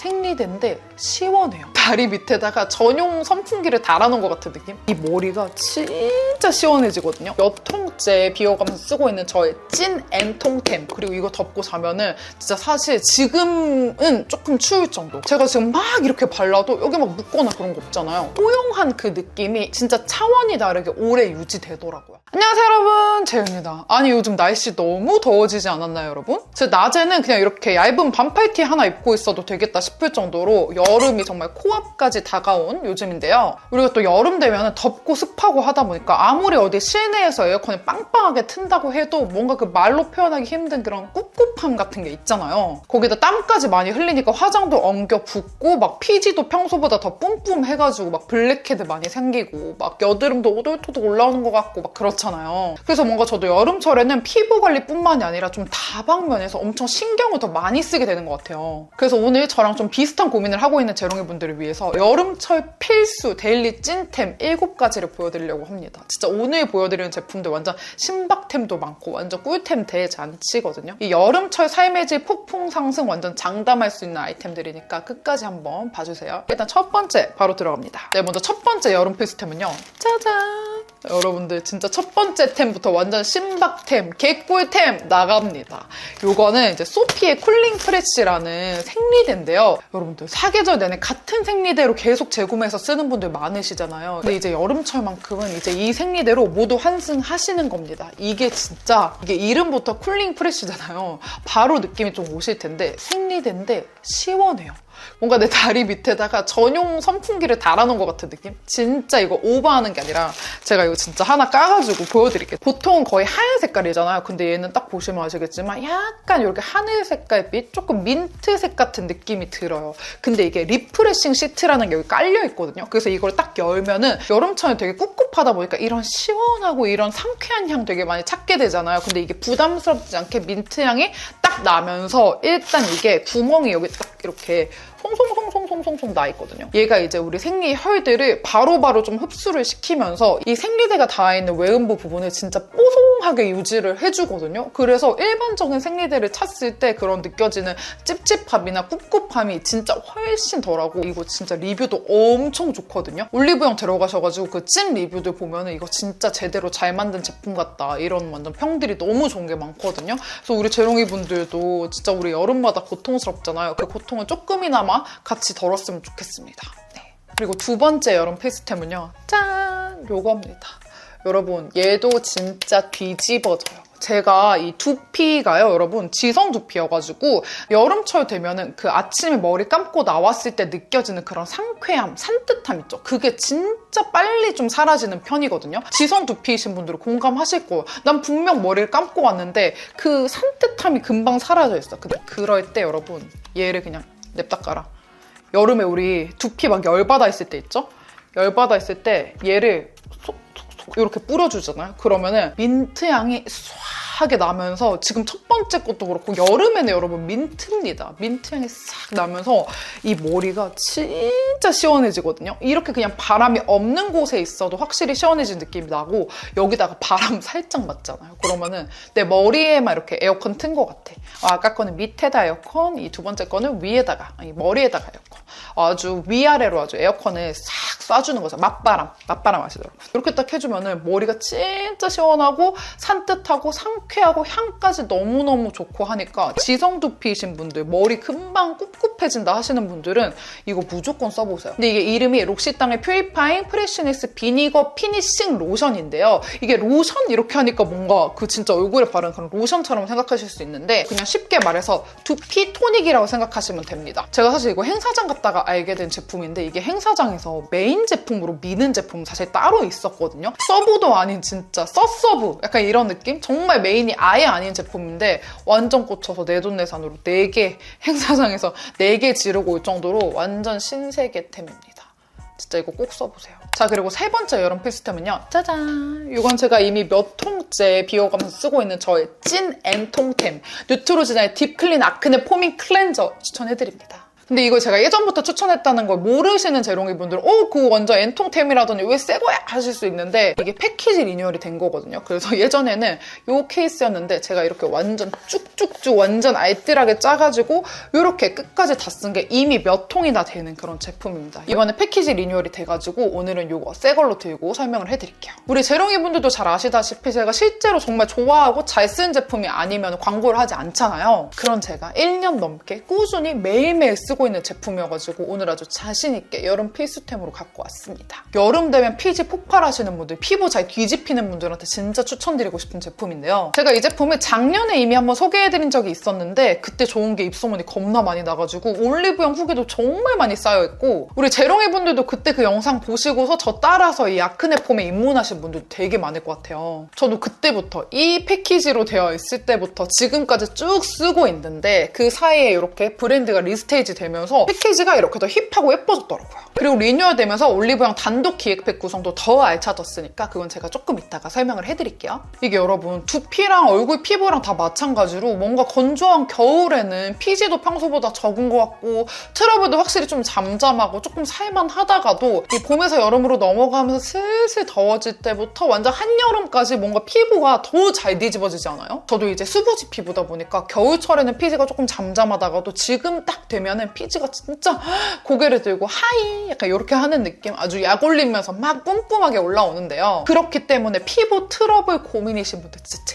생리대인데 시원해요. 다리 밑에다가 전용 선풍기를 달아놓은 것 같은 느낌? 이 머리가 진짜 시원해지거든요. 몇 통째 비워가면서 쓰고 있는 저의 찐 N통템. 그리고 이거 덮고 자면은 진짜 사실 지금은 조금 추울 정도. 제가 지금 막 이렇게 발라도 여기 막 묻거나 그런 거 없잖아요. 뽀용한 그 느낌이 진짜 차원이 다르게 오래 유지되더라고요. 안녕하세요 여러분, 재윤입니다. 아니 요즘 날씨 너무 더워지지 않았나요 여러분? 제가 낮에는 그냥 이렇게 얇은 반팔티 하나 입고 있어도 되겠다 싶을 정도로 여름이 정말 코앞까지 다가온 요즘인데요. 우리가 또 여름 되면 덥고 습하고 하다 보니까 아무리 어디 실내에서 에어컨을 빵빵하게 튼다고 해도 뭔가 그 말로 표현하기 힘든 그런 꿉꿉함 같은 게 있잖아요. 거기다 땀까지 많이 흘리니까 화장도 엉겨 붓고 막 피지도 평소보다 더 뿜뿜해가지고 막 블랙헤드 많이 생기고 막 여드름도 오돌토돌 올라오는 것 같고 막 그렇잖아요. 그래서 뭔가 저도 여름철에는 피부 관리뿐만이 아니라 좀 다방면에서 엄청 신경을 더 많이 쓰게 되는 것 같아요. 그래서 오늘 저랑 좀 비슷한 고민을 하고 있는 재롱이 분들을 위해서 여름철 필수 데일리 찐템 7가지를 보여드리려고 합니다. 진짜 오늘 보여드리는 제품들 완전 신박템도 많고 완전 꿀템 대잔치거든요. 이 여름철 삶의 질 폭풍 상승 완전 장담할 수 있는 아이템들이니까 끝까지 한번 봐주세요. 일단 첫 번째 바로 들어갑니다. 네, 먼저 첫 번째 여름 필수템은요. 짜잔! 여러분들 진짜 첫 번째 템부터 완전 신박템, 개꿀템 나갑니다. 요거는 이제 소피의 쿨링 프레쉬라는 생리대인데요. 여러분들 사계절 내내 같은 생리대로 계속 재구매해서 쓰는 분들 많으시잖아요. 근데 이제 여름철만큼은 이제 이 생리대로 모두 환승하시는 겁니다. 이게 진짜 이게 이름부터 쿨링 프레쉬잖아요. 바로 느낌이 좀 오실 텐데 생리대인데 시원해요. 뭔가 내 다리 밑에다가 전용 선풍기를 달아놓은 것 같은 느낌? 진짜 이거 오버하는 게 아니라 제가 이거 진짜 하나 까가지고 보여드릴게요. 보통은 거의 하얀 색깔이잖아요. 근데 얘는 딱 보시면 아시겠지만 약간 이렇게 하늘 색깔빛? 조금 민트색 같은 느낌이 들어요. 근데 이게 리프레싱 시트라는 게 여기 깔려있거든요. 그래서 이걸 딱 열면은 여름철에 되게 꿉꿉하다 보니까 이런 시원하고 이런 상쾌한 향 되게 많이 찾게 되잖아요. 근데 이게 부담스럽지 않게 민트 향이 딱 나면서 일단 이게 구멍이 여기 딱 이렇게 송송송송송송송 나 있거든요. 얘가 이제 우리 생리 혈들을 바로바로 좀 흡수를 시키면서 이 생리대가 닿아있는 외음부 부분을 진짜 뽀송하게 유지를 해주거든요. 그래서 일반적인 생리대를 찼을 때 그런 느껴지는 찝찝함이나 꿉꿉함이 진짜 훨씬 덜하고 이거 진짜 리뷰도 엄청 좋거든요. 올리브영 들어가셔가지고 그 찐 리뷰들 보면은 이거 진짜 제대로 잘 만든 제품 같다 이런 완전 평들이 너무 좋은 게 많거든요. 그래서 우리 재롱이 분들도 진짜 우리 여름마다 고통스럽잖아요. 그 고통을 조금이나마 같이 덜었으면 좋겠습니다. 네. 그리고 두 번째 여름 필수템은요. 짠! 요겁니다. 여러분 얘도 진짜 뒤집어져요. 제가 이 두피가요 여러분 지성 두피여가지고 여름철 되면은 그 아침에 머리 감고 나왔을 때 느껴지는 그런 상쾌함, 산뜻함 있죠. 그게 진짜 빨리 좀 사라지는 편이거든요. 지성 두피이신 분들은 공감하실 거예요. 난 분명 머리를 감고 왔는데 그 산뜻함이 금방 사라져 있어. 근데 그럴 때 여러분 얘를 그냥 냅다 깔아. 여름에 우리 두피 막 열받아 있을 때 있죠? 열받아 있을 때 얘를 이렇게 뿌려주잖아요. 그러면은 민트 향이 싹하게 나면서 지금 첫 번째 것도 그렇고 여름에는 여러분 민트입니다. 민트 향이 싹 나면서 이 머리가 진짜 시원해지거든요. 이렇게 그냥 바람이 없는 곳에 있어도 확실히 시원해진 느낌이 나고 여기다가 바람 살짝 맞잖아요. 그러면은 내 머리에만 이렇게 에어컨 튼 것 같아. 아까 거는 밑에다 에어컨, 이 두 번째 거는 위에다가, 아니 머리에다가 에어컨. 아주 위아래로 아주 에어컨을 싹 쏴주는 거죠. 맞바람 아시죠? 이렇게 딱 해주면은 머리가 진짜 시원하고 산뜻하고 상쾌하고 향까지 너무너무 좋고 하니까 지성 두피이신 분들 머리 금방 꿉꿉해진다 하시는 분들은 이거 무조건 써보세요. 근데 이게 이름이 록시땅의 퓨리파잉 프레쉬니스 비니거 피니싱 로션인데요. 이게 로션 이렇게 하니까 뭔가 그 진짜 얼굴에 바르는 그런 로션처럼 생각하실 수 있는데 그냥 쉽게 말해서 두피 토닉이라고 생각하시면 됩니다. 제가 사실 이거 행사장 갔다가 알게 된 제품인데 이게 행사장에서 메인 제품으로 미는 제품 사실 따로 있었거든요. 서브도 아닌 진짜 서서브 약간 이런 느낌? 정말 메인이 아예 아닌 제품인데 완전 꽂혀서 내돈내산으로 4개 행사장에서 4개 지르고 올 정도로 완전 신세계템입니다. 진짜 이거 꼭 써보세요. 자, 그리고 세 번째 여름 필수템은요. 짜잔! 이건 제가 이미 몇 통째 비워가면서 쓰고 있는 저의 찐 N통템 뉴트로지나의 딥클린 아크네 포밍 클렌저 추천해드립니다. 근데 이걸 제가 예전부터 추천했다는 걸 모르시는 재롱이 분들은 그거 완전 엔통템이라더니 왜 새 거야? 하실 수 있는데 이게 패키지 리뉴얼이 된 거거든요. 그래서 예전에는 요 케이스였는데 제가 이렇게 완전 쭉쭉쭉 완전 알뜰하게 짜가지고 이렇게 끝까지 다 쓴 게 이미 몇 통이나 되는 그런 제품입니다. 이번에 패키지 리뉴얼이 돼가지고 오늘은 요거 새 걸로 들고 설명을 해드릴게요. 우리 재롱이 분들도 잘 아시다시피 제가 실제로 정말 좋아하고 잘 쓰는 제품이 아니면 광고를 하지 않잖아요. 그런 제가 1년 넘게 꾸준히 매일매일 쓰고 있는 제품이어가지고 오늘 아주 자신있게 여름 필수템으로 갖고 왔습니다. 여름 되면 피지 폭발하시는 분들, 피부 잘 뒤집히는 분들한테 진짜 추천드리고 싶은 제품인데요. 제가 이 제품을 작년에 이미 한번 소개해드린 적이 있었는데 그때 좋은 게 입소문이 겁나 많이 나가지고 올리브영 후기도 정말 많이 쌓여있고 우리 재롱이 분들도 그때 그 영상 보시고서 저 따라서 이 아크네 폼에 입문하신 분들 되게 많을 것 같아요. 저도 그때부터 이 패키지로 되어 있을 때부터 지금까지 쭉 쓰고 있는데 그 사이에 이렇게 브랜드가 리스테이지 되면서 패키지가 이렇게 더 힙하고 예뻐졌더라고요. 그리고 리뉴얼 되면서 올리브영 단독 기획팩 구성도 더 알차졌으니까 그건 제가 조금 이따가 설명을 해드릴게요. 이게 여러분 두피랑 얼굴 피부랑 다 마찬가지로 뭔가 건조한 겨울에는 피지도 평소보다 적은 것 같고 트러블도 확실히 좀 잠잠하고 조금 살만하다가도 이 봄에서 여름으로 넘어가면서 슬슬 더워질 때부터 완전 한여름까지 뭔가 피부가 더 잘 뒤집어지지 않아요? 저도 이제 수부지 피부다 보니까 겨울철에는 피지가 조금 잠잠하다가도 지금 딱 되면은 피지가 진짜 고개를 들고 하이 약간 이렇게 하는 느낌 아주 약 올리면서 막 뿜뿜하게 올라오는데요. 그렇기 때문에 피부 트러블 고민이신 분들 진짜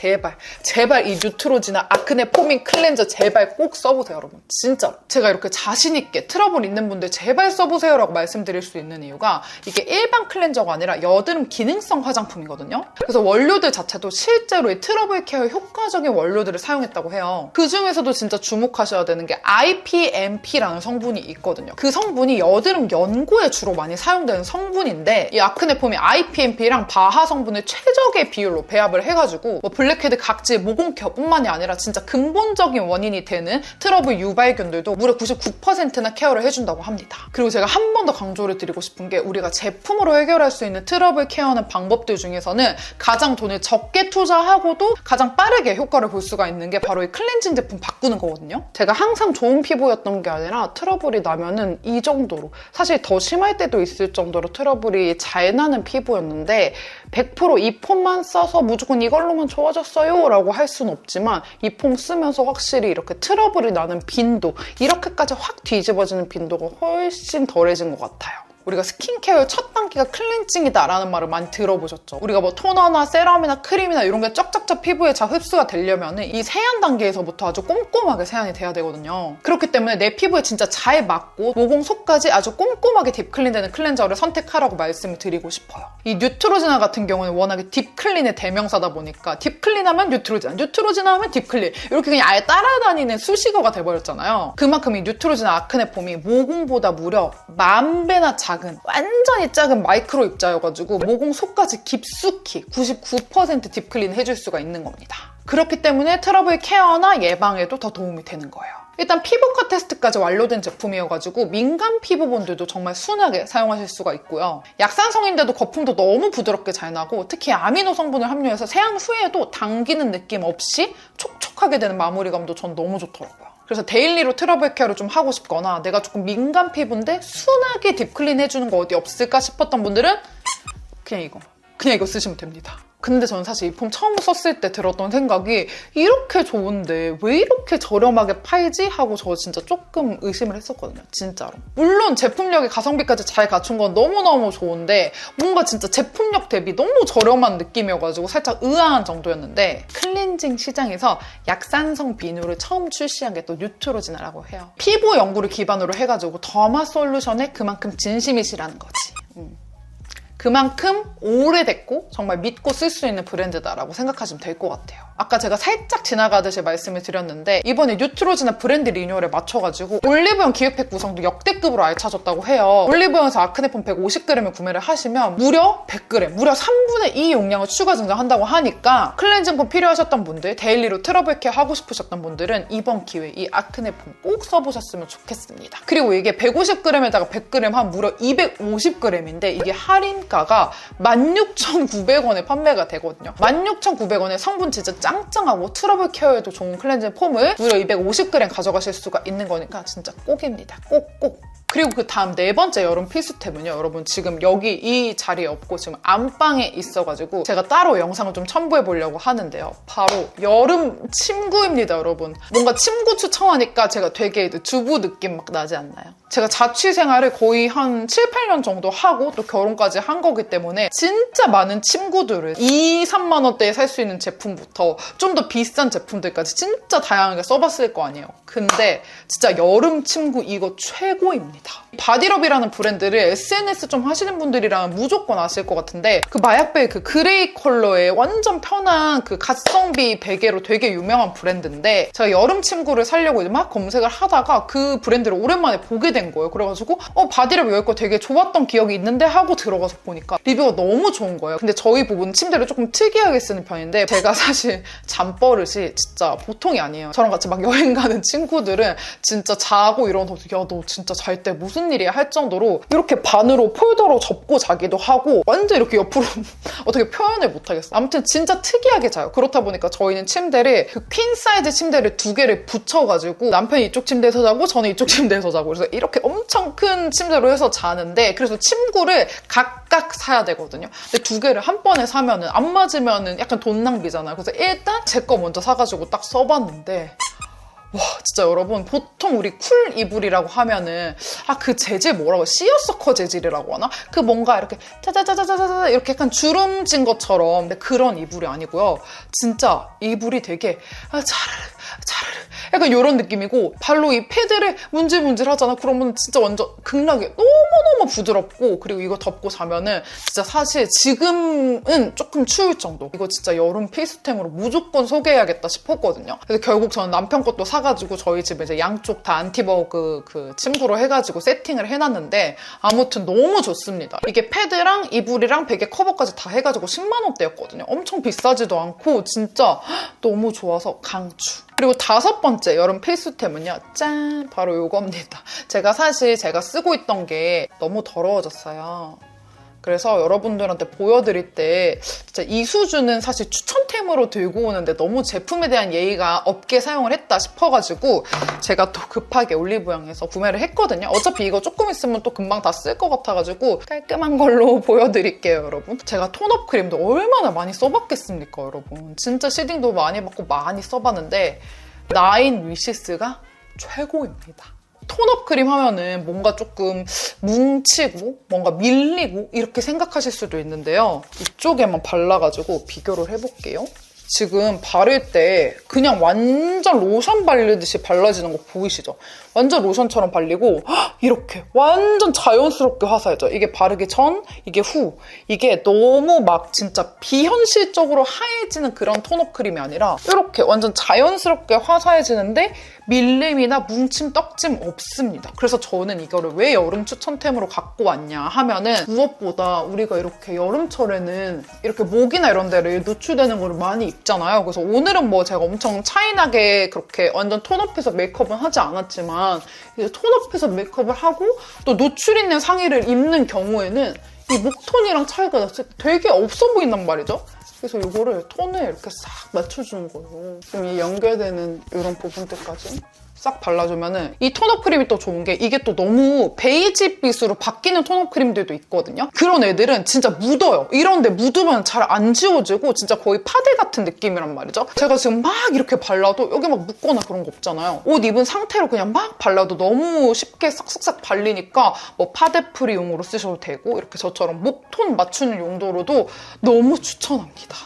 제발 이 뉴트로지나 아크네 포밍 클렌저 제발 꼭 써보세요 여러분. 진짜로. 제가 이렇게 자신있게 트러블 있는 분들 제발 써보세요 라고 말씀드릴 수 있는 이유가 이게 일반 클렌저가 아니라 여드름 기능성 화장품이거든요. 그래서 원료들 자체도 실제로 이 트러블 케어 효과적인 원료들을 사용했다고 해요. 그 중에서도 진짜 주목하셔야 되는 게 IPMP라는 성분이 있거든요. 그 성분이 여드름 연고에 주로 많이 사용되는 성분인데 이 아크네 폼이 IPMP랑 바하 성분을 최적의 비율로 배합을 해가지고 뭐 블랙헤드, 각질, 모공 케어뿐만이 아니라 진짜 근본적인 원인이 되는 트러블 유발균들도 무려 99%나 케어를 해준다고 합니다. 그리고 제가 한 번 더 강조를 드리고 싶은 게 우리가 제품으로 해결할 수 있는 트러블 케어하는 방법들 중에서는 가장 돈을 적게 투자하고도 가장 빠르게 효과를 볼 수가 있는 게 바로 이 클렌징 제품 바꾸는 거거든요. 제가 항상 좋은 피부였던 게 아니라 트러블이 나면은 이 정도로 사실 더 심할 때도 있을 정도로 트러블이 잘 나는 피부였는데 100% 이 폼만 써서 무조건 이걸로만 좋아졌어요 라고 할 수는 없지만 이 폼 쓰면서 확실히 이렇게 트러블이 나는 빈도 이렇게까지 확 뒤집어지는 빈도가 훨씬 덜해진 것 같아요. 우리가 스킨케어의 첫 단계가 클렌징이다 라는 말을 많이 들어보셨죠. 우리가 뭐 토너나 세럼이나 크림이나 이런 게 쩍쩍쩍 피부에 잘 흡수가 되려면 이 세안 단계에서부터 아주 꼼꼼하게 세안이 돼야 되거든요. 그렇기 때문에 내 피부에 진짜 잘 맞고 모공 속까지 아주 꼼꼼하게 딥클린 되는 클렌저를 선택하라고 말씀을 드리고 싶어요. 이 뉴트로지나 같은 경우는 워낙에 딥클린의 대명사다 보니까 딥클린하면 뉴트로지나, 뉴트로지나 하면 딥클린 이렇게 그냥 아예 따라다니는 수식어가 돼버렸잖아요. 그만큼 이 뉴트로지나 아크네 폼이 모공보다 무려 10,000배나 작은 완전히 작은 마이크로 입자여가지고 모공 속까지 깊숙이 99% 딥클린 해줄 수가 있는 겁니다. 그렇기 때문에 트러블 케어나 예방에도 더 도움이 되는 거예요. 일단 피부과 테스트까지 완료된 제품이어가지고 민감 피부분들도 정말 순하게 사용하실 수가 있고요. 약산성인데도 거품도 너무 부드럽게 잘 나고 특히 아미노 성분을 함유해서 세안 후에도 당기는 느낌 없이 촉촉하게 되는 마무리감도 전 너무 좋더라고요. 그래서 데일리로 트러블 케어를 좀 하고 싶거나 내가 조금 민감 피부인데 순하게 딥클린 해주는 거 어디 없을까 싶었던 분들은 그냥 이거 쓰시면 됩니다. 근데 저는 사실 이 폼 처음 썼을 때 들었던 생각이 이렇게 좋은데 왜 이렇게 저렴하게 팔지? 하고 저 진짜 조금 의심을 했었거든요. 진짜로. 물론 제품력이 가성비까지 잘 갖춘 건 너무너무 좋은데 뭔가 진짜 제품력 대비 너무 저렴한 느낌이어가지고 살짝 의아한 정도였는데 클렌징 시장에서 약산성 비누를 처음 출시한 게 또 뉴트로지나라고 해요. 피부 연구를 기반으로 해가지고 더마 솔루션에 그만큼 진심이시라는 거지. 그만큼 오래됐고 정말 믿고 쓸 수 있는 브랜드다라고 생각하시면 될 것 같아요. 아까 제가 살짝 지나가듯이 말씀을 드렸는데 이번에 뉴트로지나 브랜드 리뉴얼에 맞춰가지고 올리브영 기획팩 구성도 역대급으로 알차졌다고 해요. 올리브영에서 아크네폼 150g을 구매를 하시면 무려 100g, 무려 3분의 2 용량을 추가 증정한다고 하니까 클렌징폼 필요하셨던 분들, 데일리로 트러블 케어 하고 싶으셨던 분들은 이번 기회에 이 아크네폼 꼭 써보셨으면 좋겠습니다. 그리고 이게 150g에다가 100g 한 무려 250g인데 이게 할인 시가가 16,900원에 판매가 되거든요. 16,900원에 성분 진짜 짱짱하고 트러블 케어에도 좋은 클렌징 폼을 무려 250g 가져가실 수가 있는 거니까 진짜 꼭입니다. 꼭. 그리고 그 다음 네 번째 여름 필수템은요. 여러분 지금 여기 이 자리에 없고 지금 안방에 있어가지고 제가 따로 영상을 좀 첨부해 보려고 하는데요. 바로 여름 침구입니다, 여러분. 뭔가 침구 추천하니까 제가 되게 주부 느낌 막 나지 않나요? 제가 자취 생활을 거의 한 7, 8년 정도 하고 또 결혼까지 한 거기 때문에 진짜 많은 침구들을 2, 3만 원대에 살 수 있는 제품부터 좀 더 비싼 제품들까지 진짜 다양하게 써봤을 거 아니에요. 근데 진짜 여름 침구 이거 최고입니다. 바디럽이라는 브랜드를 SNS 좀 하시는 분들이라면 무조건 아실 것 같은데 그 마약베이 그 그레이 컬러의 완전 편한 그 가성비 베개로 되게 유명한 브랜드인데 제가 여름 침구를 사려고 이제 막 검색을 하다가 그 브랜드를 오랜만에 보게 된 거예요. 그래가지고 바디럽 여기 거 되게 좋았던 기억이 있는데 하고 들어가서 보니까 리뷰가 너무 좋은 거예요. 근데 저희 부부는 침대를 조금 특이하게 쓰는 편인데 제가 사실 잠버릇이 진짜 보통이 아니에요. 저랑 같이 막 여행 가는 친구들은 진짜 자고 일어나서 야 너 진짜 잘 때 무슨 일이야 할 정도로 이렇게 반으로 폴더로 접고 자기도 하고 완전 이렇게 옆으로 어떻게 표현을 못하겠어. 아무튼 진짜 특이하게 자요. 그렇다 보니까 저희는 침대를 그 퀸 사이즈 침대를 2개를 붙여가지고 남편이 이쪽 침대에서 자고 저는 이쪽 침대에서 자고 그래서 이렇게 엄청 큰 침대로 해서 자는데 그래서 침구를 각각 사야 되거든요. 근데 2개를 한 번에 사면은 안 맞으면은 약간 돈 낭비잖아요. 그래서 일단 제 거 먼저 사가지고 딱 써봤는데 와 진짜 여러분 보통 우리 쿨 이불이라고 하면은 그 재질 뭐라고 시어서커 재질이라고 하나? 그 뭔가 이렇게 짜자자자자자 이렇게 약간 주름진 것처럼 근데 그런 이불이 아니고요. 진짜 이불이 되게 차르르 약간 이런 느낌이고 발로 이 패드를 문질문질 하잖아. 그러면 진짜 완전 극락에 너무너무 부드럽고 그리고 이거 덮고 자면은 진짜 사실 지금은 조금 추울 정도. 이거 진짜 여름 필수템으로 무조건 소개해야겠다 싶었거든요. 그래서 결국 저는 남편 것도 사가지고 저희 집에 이제 양쪽 다 안티버그 그 침구로 해가지고 세팅을 해놨는데 아무튼 너무 좋습니다. 이게 패드랑 이불이랑 베개 커버까지 다 해가지고 10만 원대였거든요. 엄청 비싸지도 않고 진짜 너무 좋아서 강추. 그리고 5번째 여름 필수템은요. 짠! 바로 이겁니다. 제가 사실 제가 쓰고 있던 게 너무 더러워졌어요. 그래서 여러분들한테 보여드릴 때 진짜 이 수준은 사실 추천템으로 들고 오는데 너무 제품에 대한 예의가 없게 사용을 했다 싶어가지고 제가 또 급하게 올리브영에서 구매를 했거든요. 어차피 이거 조금 있으면 또 금방 다 쓸 것 같아가지고 깔끔한 걸로 보여드릴게요, 여러분. 제가 톤업 크림도 얼마나 많이 써봤겠습니까, 여러분. 진짜 시딩도 많이 받고 많이 써봤는데 나인 위시스가 최고입니다. 톤업 크림 하면은 뭔가 조금 뭉치고 뭔가 밀리고 이렇게 생각하실 수도 있는데요. 이쪽에만 발라가지고 비교를 해볼게요. 지금 바를 때 그냥 완전 로션 바르듯이 발라지는 거 보이시죠? 완전 로션처럼 발리고 이렇게 완전 자연스럽게 화사해져. 이게 바르기 전, 이게 후. 이게 너무 막 진짜 비현실적으로 하얘지는 그런 톤업 크림이 아니라 이렇게 완전 자연스럽게 화사해지는데 밀림이나 뭉침, 떡짐 없습니다. 그래서 저는 이거를 왜 여름 추천템으로 갖고 왔냐 하면은 무엇보다 우리가 이렇게 여름철에는 이렇게 목이나 이런 데를 노출되는 걸 많이 입잖아요. 그래서 오늘은 뭐 제가 엄청 차이나게 그렇게 완전 톤업해서 메이크업은 하지 않았지만 이제 톤업해서 메이크업을 하고 또 노출 있는 상의를 입는 경우에는 이 목톤이랑 차이가 났을 때 되게 없어 보인단 말이죠. 그래서 이거를 톤을 이렇게 싹 맞춰주는 거예요. 그럼 이 연결되는 이런 부분들까지 싹 발라주면은 이 톤업 크림이 또 좋은 게 이게 또 너무 베이지빛으로 바뀌는 톤업 크림들도 있거든요. 그런 애들은 진짜 묻어요. 이런데 묻으면 잘 안 지워지고 진짜 거의 파데 같은 느낌이란 말이죠. 제가 지금 막 이렇게 발라도 여기 막 묻거나 그런 거 없잖아요. 옷 입은 상태로 그냥 막 발라도 너무 쉽게 싹싹싹 발리니까 뭐 파데프리용으로 쓰셔도 되고 이렇게 저처럼 목톤 맞추는 용도로도 너무 추천합니다.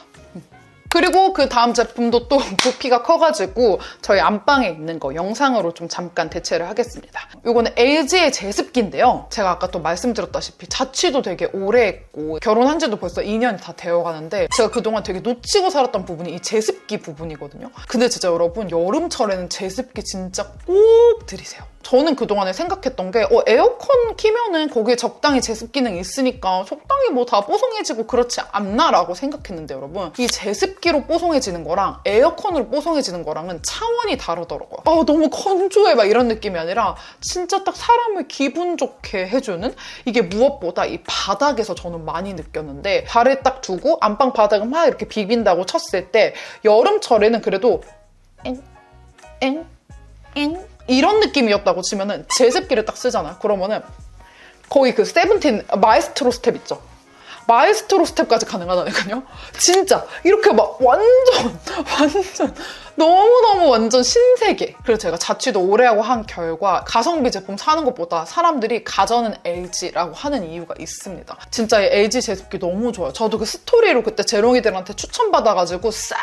그리고 그 다음 제품도 또 부피가 커가지고 저희 안방에 있는 거 영상으로 좀 잠깐 대체를 하겠습니다. 이거는 LG의 제습기인데요. 제가 아까 또 말씀드렸다시피 자취도 되게 오래 했고 결혼한 지도 벌써 2년이 다 되어가는데 제가 그동안 되게 놓치고 살았던 부분이 이 제습기 부분이거든요. 근데 진짜 여러분 여름철에는 제습기 진짜 꼭 들이세요. 저는 그동안에 생각했던 게 에어컨 키면은 거기에 적당히 제습 기능이 있으니까 적당히 뭐 다 뽀송해지고 그렇지 않나라고 생각했는데 여러분, 이 제습기로 뽀송해지는 거랑 에어컨으로 뽀송해지는 거랑은 차원이 다르더라고요. 너무 건조해 막 이런 느낌이 아니라 진짜 딱 사람을 기분 좋게 해주는, 이게 무엇보다 이 바닥에서 저는 많이 느꼈는데, 발을 딱 두고 안방 바닥을 막 이렇게 비빈다고 쳤을 때 여름철에는 그래도 이런 느낌이었다고 치면은 제습기를 딱 쓰잖아요. 그러면은 거의 그 세븐틴 마에스트로 스텝 있죠? 마에스트로 스텝까지 가능하다니까요. 진짜 이렇게 막 완전 너무너무 완전 신세계. 그래서 제가 자취도 오래 하고 한 결과 가성비 제품 사는 것보다 사람들이 가전은 LG라고 하는 이유가 있습니다. 진짜 이 LG 제습기 너무 좋아요. 저도 그 스토리로 그때 제롱이들한테 추천받아가지고 싹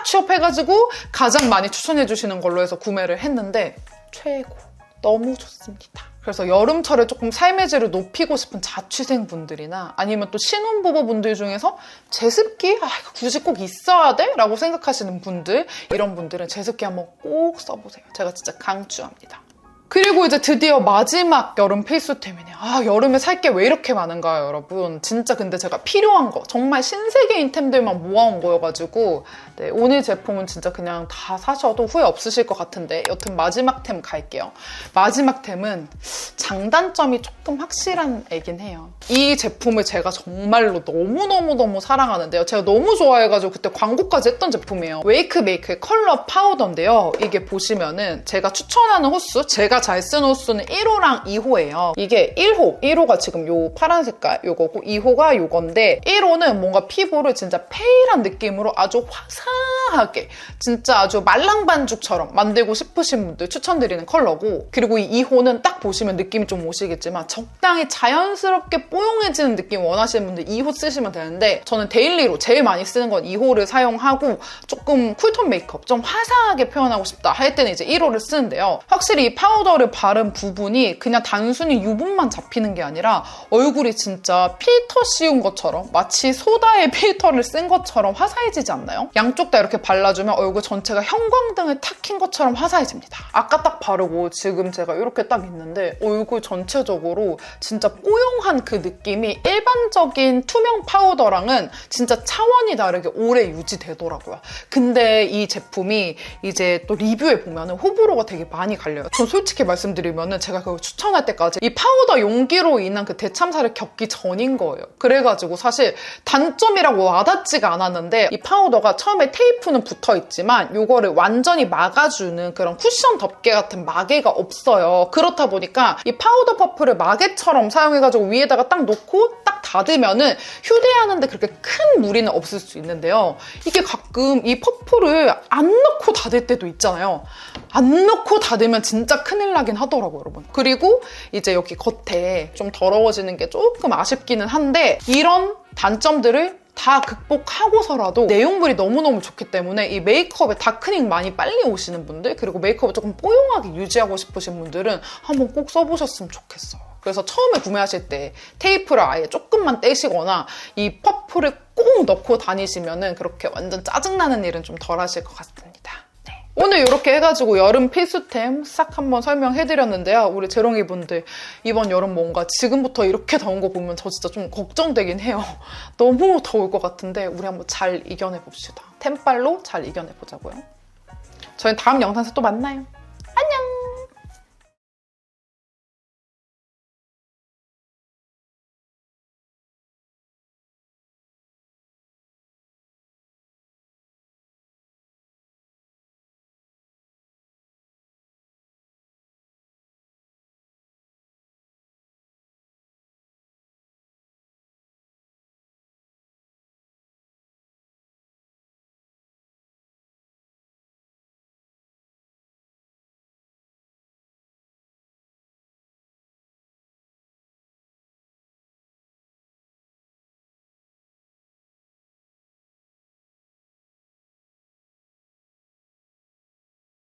취업해가지고 가장 많이 추천해주시는 걸로 해서 구매를 했는데 최고. 너무 좋습니다. 그래서 여름철에 조금 삶의 질을 높이고 싶은 자취생 분들이나 아니면 또 신혼부부 분들 중에서 제습기? 이거 굳이 꼭 있어야 돼? 라고 생각하시는 분들, 이런 분들은 제습기 한번 꼭 써보세요. 제가 진짜 강추합니다. 그리고 이제 드디어 마지막 여름 필수템이네요. 여름에 살 게 왜 이렇게 많은가요, 여러분? 진짜 근데 제가 필요한 거, 정말 신세계인 템들만 모아온 거여가지고 네, 오늘 제품은 진짜 그냥 다 사셔도 후회 없으실 것 같은데, 여튼 마지막 템 갈게요. 마지막 템은 장단점이 조금 확실한 애긴 해요. 이 제품을 제가 정말로 너무너무 사랑하는데요. 제가 너무 좋아해가지고 그때 광고까지 했던 제품이에요. 웨이크메이크의 컬러 파우더인데요. 이게 보시면은 제가 추천하는 호수, 제가 잘 쓰는 호수는 1호랑 2호예요. 이게 1호가 지금 요 파란 색깔 요거고 2호가 요건데, 1호는 뭔가 피부를 진짜 페일한 느낌으로 아주 화사하게 진짜 아주 말랑반죽처럼 만들고 싶으신 분들 추천드리는 컬러고, 그리고 이 2호는 딱 보시면 느낌이 좀 오시겠지만 적당히 자연스럽게 뽀용해지는 느낌 원하시는 분들 2호 쓰시면 되는데, 저는 데일리로 제일 많이 쓰는 건 2호를 사용하고 조금 쿨톤 메이크업 좀 화사하게 표현하고 싶다 할 때는 이제 1호를 쓰는데요. 확실히 이 파우더를 바른 부분이 그냥 단순히 유분만 잡히는 게 아니라 얼굴이 진짜 필터 씌운 것처럼, 마치 소다에 필터를 쓴 것처럼 화사해지지 않나요? 양쪽 다 이렇게 발라주면 얼굴 전체가 형광등을 탁 킨 것처럼 화사해집니다. 아까 딱 바르고 지금 제가 이렇게 딱 있는데 얼굴 전체적으로 진짜 뽀용한 그 느낌이 일반적인 투명 파우더랑은 진짜 차원이 다르게 오래 유지되더라고요. 근데 이 제품이 이제 또 리뷰에 보면 호불호가 되게 많이 갈려요. 전 솔직히 말씀드리면 제가 그걸 추천할 때까지 이 파우더 용기로 인한 그 대참사를 겪기 전인 거예요. 그래가지고 사실 단점이라고 와닿지가 않았는데, 이 파우더가 처음에 테이프는 붙어있지만 이거를 완전히 막아주는 그런 쿠션 덮개 같은 마개가 없어요. 그렇다 보니까 이 파우더 퍼프를 마개처럼 사용해가지고 위에다가 딱 놓고 딱 닫으면은 휴대하는데 그렇게 큰 무리는 없을 수 있는데요. 이게 가끔 이 퍼프를 안 넣고 닫을 때도 있잖아요. 안 넣고 닫으면 진짜 큰일 나긴 하더라고요, 여러분. 그리고 이제 여기 겉에 좀 더러워지는 게 조금 아쉽기는 한데, 이런 단점들을 다 극복하고서라도 내용물이 너무너무 좋기 때문에 이 메이크업에 다크닝 많이 빨리 오시는 분들, 그리고 메이크업을 조금 뽀용하게 유지하고 싶으신 분들은 한번 꼭 써보셨으면 좋겠어요. 그래서 처음에 구매하실 때 테이프를 아예 조금만 떼시거나 이 퍼프를 꼭 넣고 다니시면은 그렇게 완전 짜증나는 일은 좀 덜 하실 것 같습니다. 오늘 이렇게 해가지고 여름 필수템 싹 한번 설명해드렸는데요. 우리 재롱이 분들 이번 여름 뭔가 지금부터 이렇게 더운 거 보면 저 진짜 좀 걱정되긴 해요. 너무 더울 것 같은데 우리 한번 잘 이겨내봅시다. 템빨로 잘 이겨내보자고요. 저희는 다음 영상에서 또 만나요. 안녕!